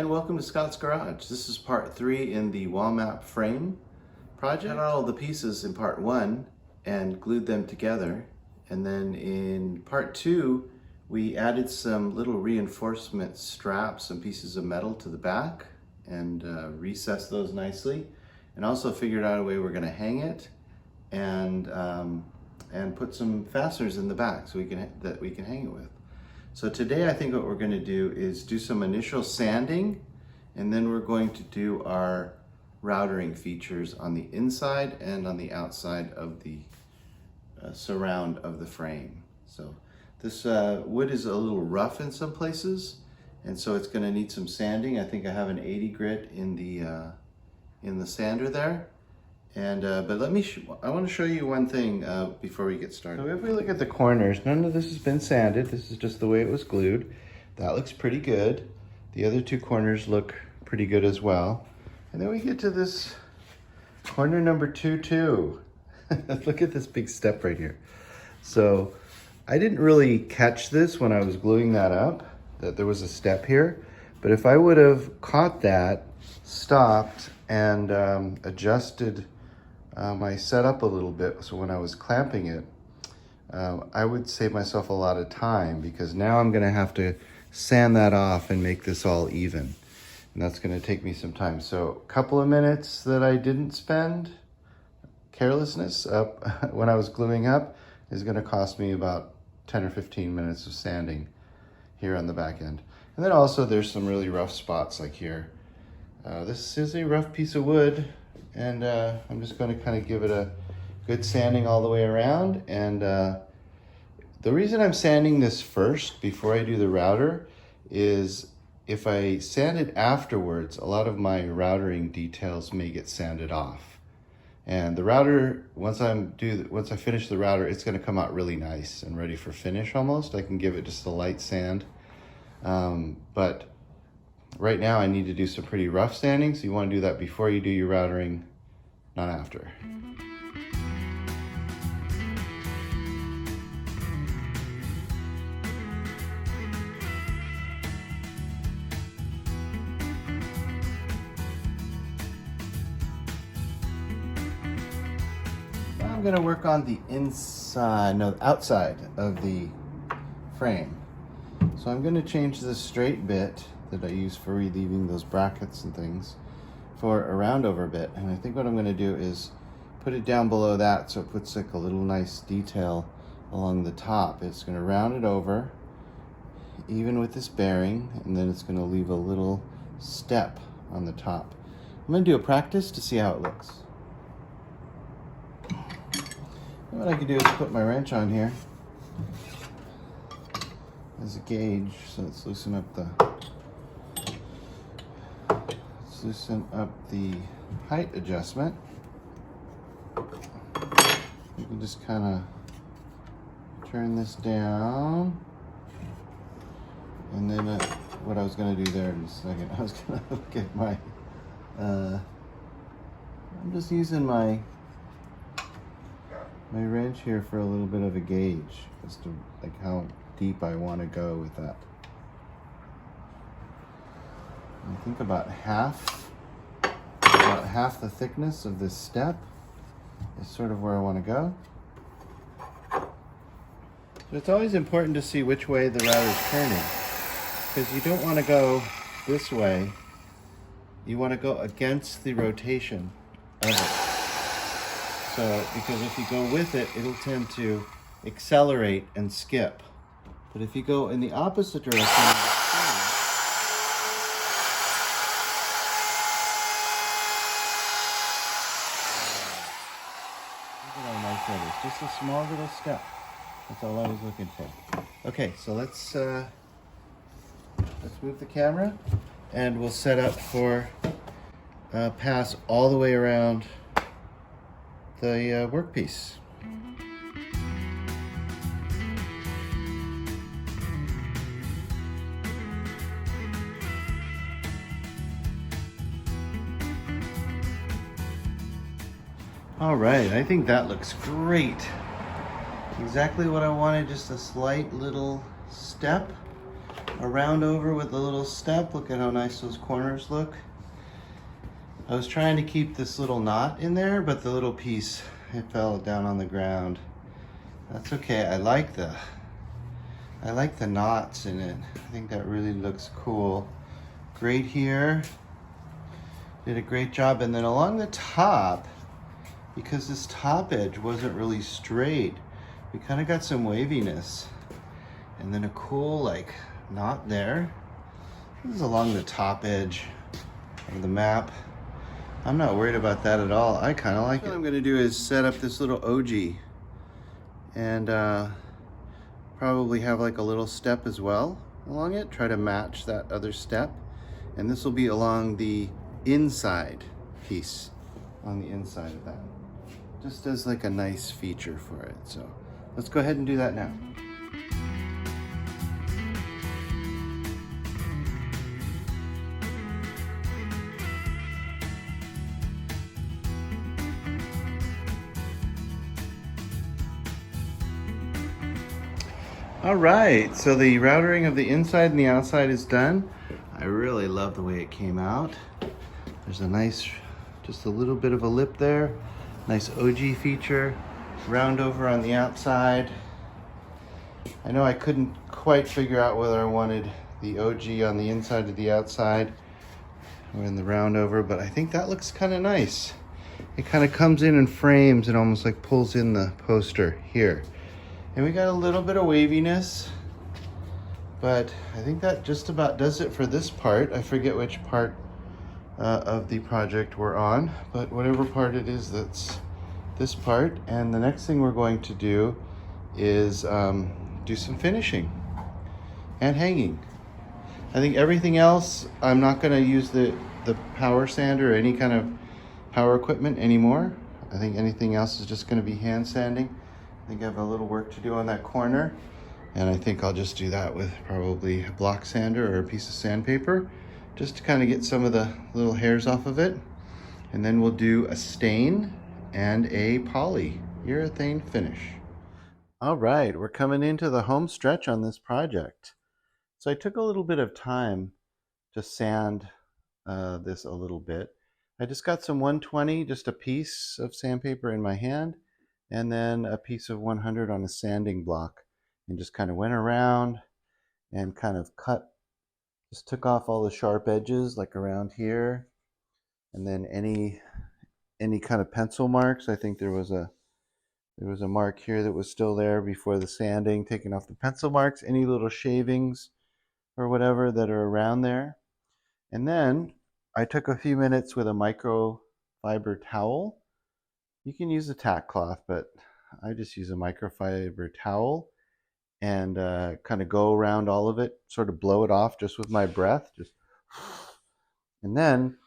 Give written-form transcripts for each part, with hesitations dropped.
and welcome to Scott's Garage. This is part 3 in the wall map frame project. I got all the pieces in part 1 and glued them together, and then in part 2 we added some little reinforcement straps and pieces of metal to the back and recessed those nicely, and also figured out a way we're going to hang it and put some fasteners in the back so we can hang it with. So today I think what we're going to do is do some initial sanding, and then we're going to do our routering features on the inside and on the outside of the surround of the frame. So this wood is a little rough in some places, and so it's going to need some sanding. I think I have an 80 grit in the sander there. And but I want to show you one thing before we get started. So if we look at the corners, none of this has been sanded. This is just the way it was glued. That looks pretty good. The other two corners look pretty good as well. And then we get to this corner number 2 too. Look at this big step right here. So I didn't really catch this when I was gluing that up, that there was a step here. But if I would have caught that, stopped, and adjusted my setup a little bit, so when I was clamping it, I would save myself a lot of time, because now I'm gonna have to sand that off and make this all even. And that's gonna take me some time. So a couple of minutes that I didn't spend, carelessness up when I was gluing up, is gonna cost me about 10 or 15 minutes of sanding here on the back end. And then also there's some really rough spots like here. This is a rough piece of wood, and I'm just going to kind of give it a good sanding all the way around. And the reason I'm sanding this first before I do the router is if I sand it afterwards, a lot of my routering details may get sanded off. And the router, once I finish the router, it's going to come out really nice and ready for finish almost. I can give it just a light sand. But right now I need to do some pretty rough sanding, so you want to do that before you do your routering, not after. Now I'm going to work on the outside of the frame. So I'm going to change this straight bit that I use for relieving those brackets and things for a roundover bit. And I think what I'm going to do is put it down below that so it puts like a little nice detail along the top. It's going to round it over even with this bearing, and then it's going to leave a little step on the top. I'm going to do a practice to see how it looks. And what I can do is put my wrench on here as a gauge, so let's loosen up the height adjustment. You can just kind of turn this down, and then what I was going to do there in a second, I was going to look at my I'm just using my wrench here for a little bit of a gauge as to like how deep I want to go with that. I think about half the thickness of this step is sort of where I want to go. So it's always important to see which way the router is turning, because you don't want to go this way. You want to go against the rotation of it. So, because if you go with it, it'll tend to accelerate and skip. But if you go in the opposite direction, just a small little step. That's all I was looking for. Okay, so let's move the camera, and we'll set up for pass all the way around the workpiece. All right, I think that looks great. Exactly what I wanted, just a slight little step. a round over with a little step. Look at how nice those corners look. I was trying to keep this little knot in there, but the little piece, it fell down on the ground. That's okay. I like the knots in it. I think that really looks cool. Great here. Did a great job. And then along the top, because this top edge wasn't really straight, we kind of got some waviness. And then a cool like knot there. This is along the top edge of the map. I'm not worried about that at all. I kind of like it. What I'm going to do is set up this little OG and probably have like a little step as well along it. Try to match that other step. And this will be along the inside piece, on the inside of that. Just as like a nice feature for it. So let's go ahead and do that now. All right, so the routering of the inside and the outside is done. I really love the way it came out. There's a nice, just a little bit of a lip there. Nice OG feature. Round over on the outside. I know I couldn't quite figure out whether I wanted the OG on the inside or the outside or in the round over, but I think that looks kind of nice. It kind of comes in and frames and almost like pulls in the poster here. And we got a little bit of waviness, but I think that just about does it for this part. I forget which part of the project we're on, but whatever part it is, that's this part. And the next thing we're going to do is do some finishing and hanging. I think everything else, I'm not gonna use the power sander or any kind of power equipment anymore. I think anything else is just gonna be hand sanding. I think I have a little work to do on that corner, and I think I'll just do that with probably a block sander or a piece of sandpaper, just to kind of get some of the little hairs off of it. And then we'll do a stain and a polyurethane finish. All right, we're coming into the home stretch on this project. So I took a little bit of time to sand this a little bit. I just got some 120, just a piece of sandpaper in my hand, and then a piece of 100 on a sanding block, and just kind of went around and kind of just took off all the sharp edges like around here, and then any kind of pencil marks. I think there was a mark here that was still there before the sanding, taking off the pencil marks, any little shavings or whatever that are around there. And then I took a few minutes with a microfiber towel. You can use a tack cloth, but I just use a microfiber towel and kind of go around all of it, sort of blow it off just with my breath. And then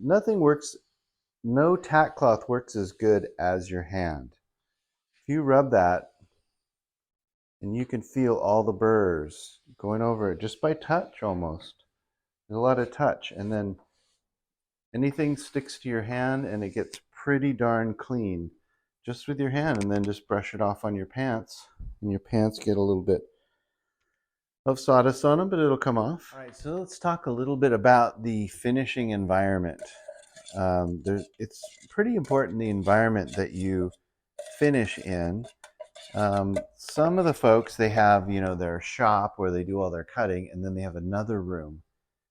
nothing works, no tack cloth works as good as your hand. If you rub that, and you can feel all the burrs going over it just by touch almost. There's a lot of touch, and then anything sticks to your hand and it gets pretty darn clean just with your hand, and then just brush it off on your pants, and your pants get a little bit of sawdust on them, but it'll come off. All right, so let's talk a little bit about the finishing environment. It's pretty important, the environment that you finish in. Some of the folks, they have, their shop where they do all their cutting, and then they have another room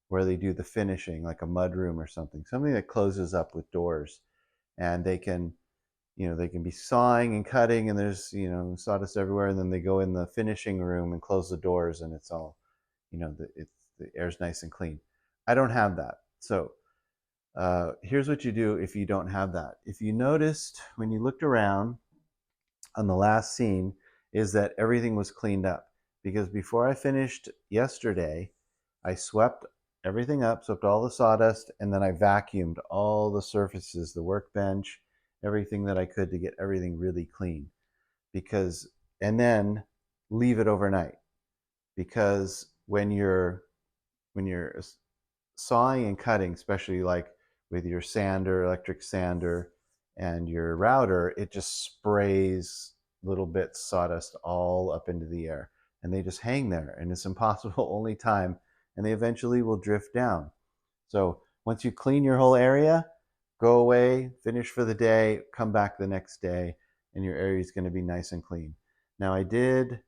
where they do the finishing, like a mud room or something that closes up with doors, and they can be sawing and cutting, and there's sawdust everywhere, and then they go in the finishing room and close the doors, and it's all the air's nice and clean. I don't have that. So here's what you do if you don't have that. If you noticed when you looked around on the last scene, is that everything was cleaned up, because before I finished yesterday, I swept everything up, swept all the sawdust, and then I vacuumed all the surfaces, the workbench, everything that I could, to get everything really clean. And then leave it overnight, because when you're sawing and cutting, especially like with your sander, electric sander, and your router, it just sprays little bits of sawdust all up into the air. and they just hang there, and it's impossible only time, and they eventually will drift down. So once you clean your whole area, go away, finish for the day, come back the next day, and your area is going to be nice and clean. Now I did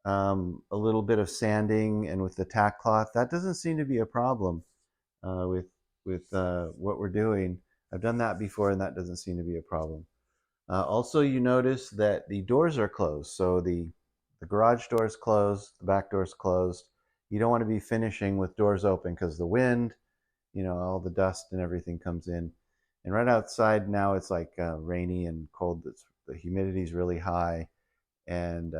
a little bit of sanding, and with the tack cloth, that doesn't seem to be a problem with what we're doing. I've done that before, and that doesn't seem to be a problem. Also, you notice that the doors are closed. So the garage door is closed, the back door is closed. You don't want to be finishing with doors open because the wind, all the dust and everything comes in. And right outside now it's like rainy and cold. The humidity is really high, and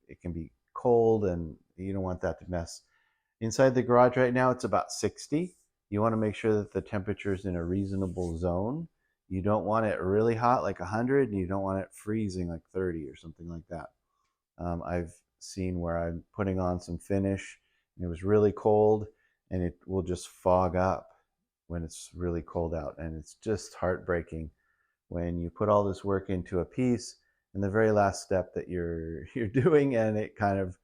it can be cold, and you don't want that to mess. Inside the garage right now it's about 60. You want to make sure that the temperature is in a reasonable zone. You don't want it really hot like 100, and you don't want it freezing like 30 or something like that. I've seen where I'm putting on some finish and it was really cold, and it will just fog up when it's really cold out, and it's just heartbreaking when you put all this work into a piece and the very last step that you're doing, and it kind of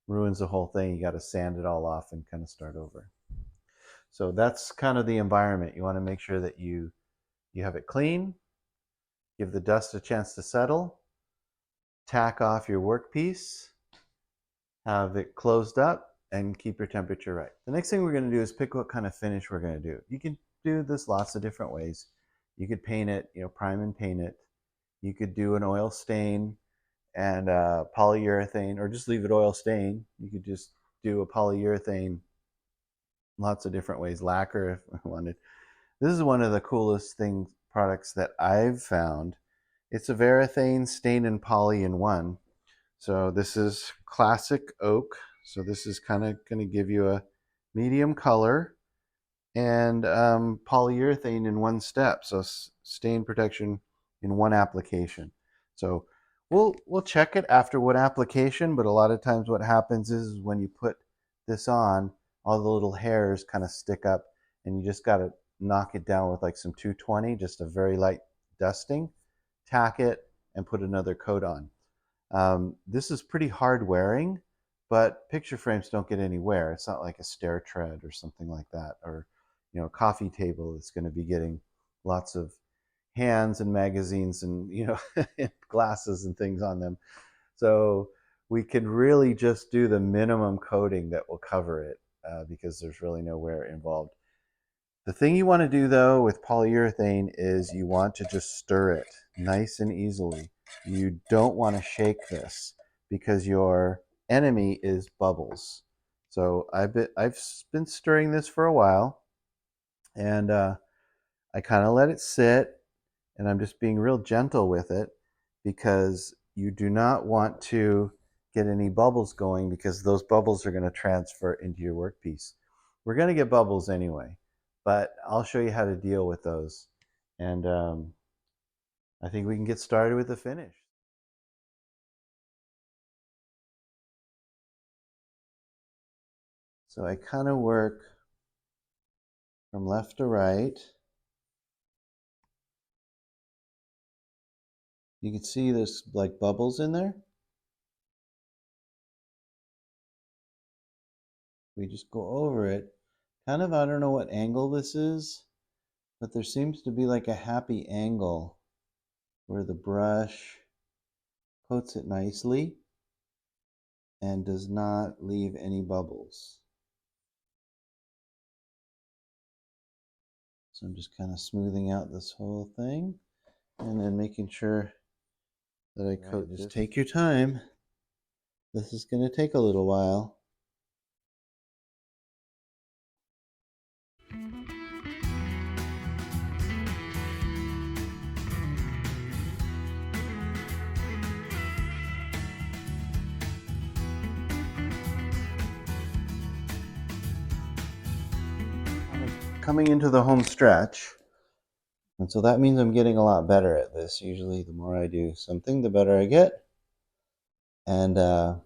ruins the whole thing. You got to sand it all off and kind of start over. So that's kind of the environment. You want to make sure that you have it clean, give the dust a chance to settle, tack off your workpiece, have it closed up, and keep your temperature right. The next thing we're going to do is pick what kind of finish we're going to do. You can do this lots of different ways. You could paint it, prime and paint it. You could do an oil stain and polyurethane, or just leave it oil stain. You could just do a polyurethane, lots of different ways, lacquer if I wanted. This is one of the coolest products that I've found. It's a Varathane stain and poly in one. So this is classic oak. So this is kind of going to give you a medium color, and polyurethane in one step. So stain protection in one application. So we'll check it after one application, but a lot of times what happens is when you put this on, all the little hairs kind of stick up, and you just got to knock it down with like some 220, just a very light dusting, tack it, and put another coat on. This is pretty hard wearing, but picture frames don't get any wear. It's not like a stair tread or something like that, or a coffee table that's going to be getting lots of hands and magazines and glasses and things on them. So we could really just do the minimum coating that will cover it, because there's really no wear involved. The thing you want to do though with polyurethane is you want to just stir it nice and easily. You don't want to shake this, because your enemy is bubbles. So I've been stirring this for a while, and I kind of let it sit, and I'm just being real gentle with it, because you do not want to get any bubbles going, because those bubbles are going to transfer into your workpiece. We're going to get bubbles anyway, but I'll show you how to deal with those, and I think we can get started with the finish. So I kind of work from left to right. You can see there's like bubbles in there. We just go over it. Kind of, I don't know what angle this is, but there seems to be like a happy angle where the brush coats it nicely and does not leave any bubbles. So I'm just kind of smoothing out this whole thing, and then making sure that I coat. Just take your time. This is going to take a little while. Coming into the home stretch, and so that means I'm getting a lot better at this. Usually the more I do something, the better I get. And I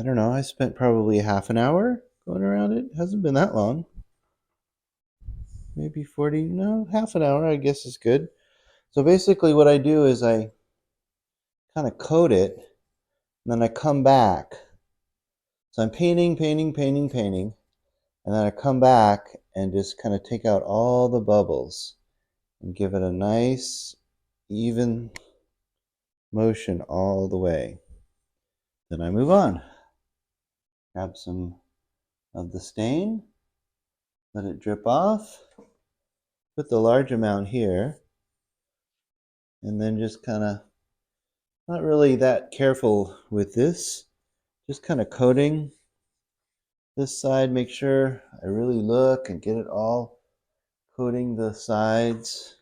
don't know, I spent probably half an hour going around it. It hasn't been that long. Maybe 40, no, half an hour I guess is good. So basically what I do is I kind of coat it, and then I come back So I'm painting, and then I come back and just kind of take out all the bubbles and give it a nice, even motion all the way. Then I move on. Grab some of the stain, let it drip off, put the large amount here, and then just kind of, not really that careful with this, just kind of coating this side, make sure I really look and get it all coating the sides,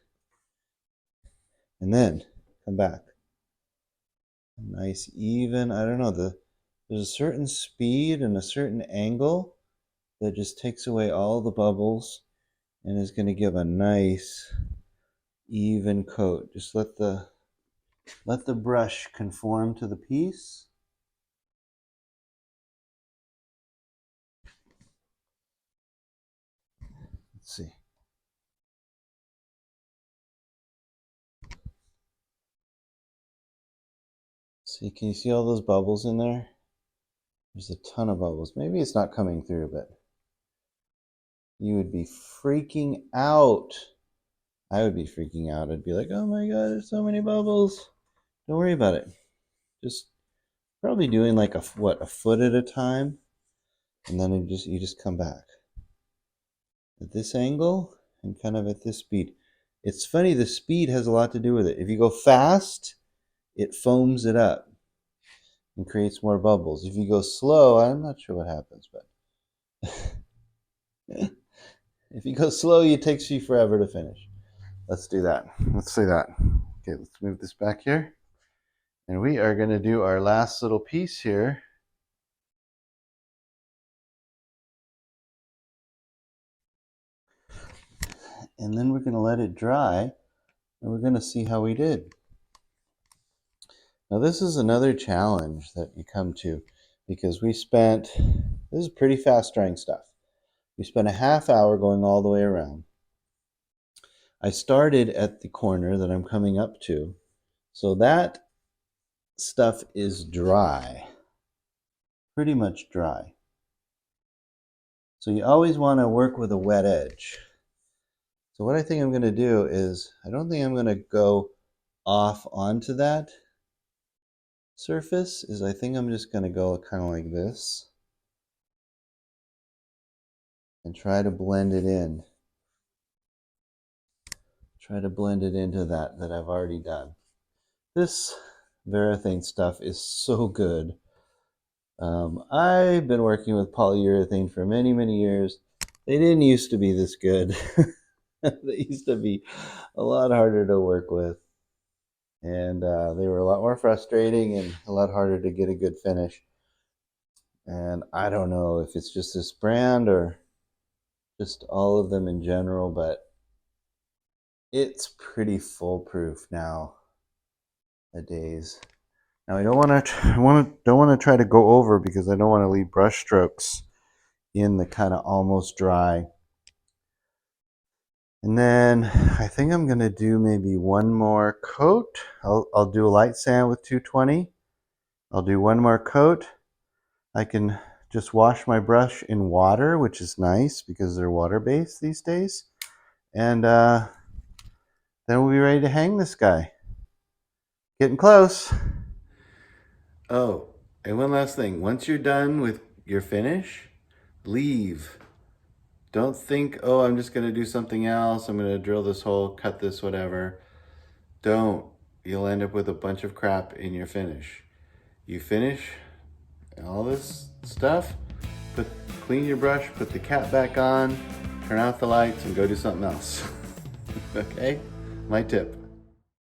and then come back. Nice even, I don't know, there's a certain speed and a certain angle that just takes away all the bubbles and is going to give a nice even coat. Just let the brush conform to the piece. Let's see. See, can you see all those bubbles in there? There's a ton of bubbles. Maybe it's not coming through, but you would be freaking out. I would be freaking out. I'd be like, oh my God, there's so many bubbles. Don't worry about it. Just probably doing like a foot at a time. And then you just come back at this angle and kind of at this speed. It's funny, the speed has a lot to do with it. If you go fast, it foams it up and creates more bubbles. If you go slow, I'm not sure what happens, but if you go slow, it takes you forever to finish. Let's do that. Let's do that. Okay, let's move this back here. And we are going to do our last little piece here. And then we're going to let it dry, and we're going to see how we did. Now this is another challenge that you come to, because this is pretty fast drying stuff. We spent a half hour going all the way around. I started at the corner that I'm coming up to, so that stuff is dry, pretty much dry. So you always want to work with a wet edge. So what I think I'm going to do is, I don't think I'm going to go off onto that surface, I think I'm just going to go kind of like this and try to blend it in. Try to blend it into that I've already done. This urethane stuff is so good. I've been working with polyurethane for many, many years. They didn't used to be this good. They used to be a lot harder to work with. And they were a lot more frustrating and a lot harder to get a good finish. And I don't know if it's just this brand or just all of them in general, but it's pretty foolproof nowadays. Now I don't want to try to go over, because I don't want to leave brush strokes in the kind of almost dry. And then I think I'm going to do maybe one more coat. I'll do a light sand with 220. I'll do one more coat. I can just wash my brush in water, which is nice because they're water-based these days. And then we'll be ready to hang this guy. Getting close. Oh, and one last thing. Once you're done with your finish, leave. Don't think, oh, I'm just going to do something else. I'm going to drill this hole, cut this, whatever. Don't. You'll end up with a bunch of crap in your finish. You finish all this stuff, clean your brush, put the cap back on, turn out the lights, and go do something else. Okay? My tip.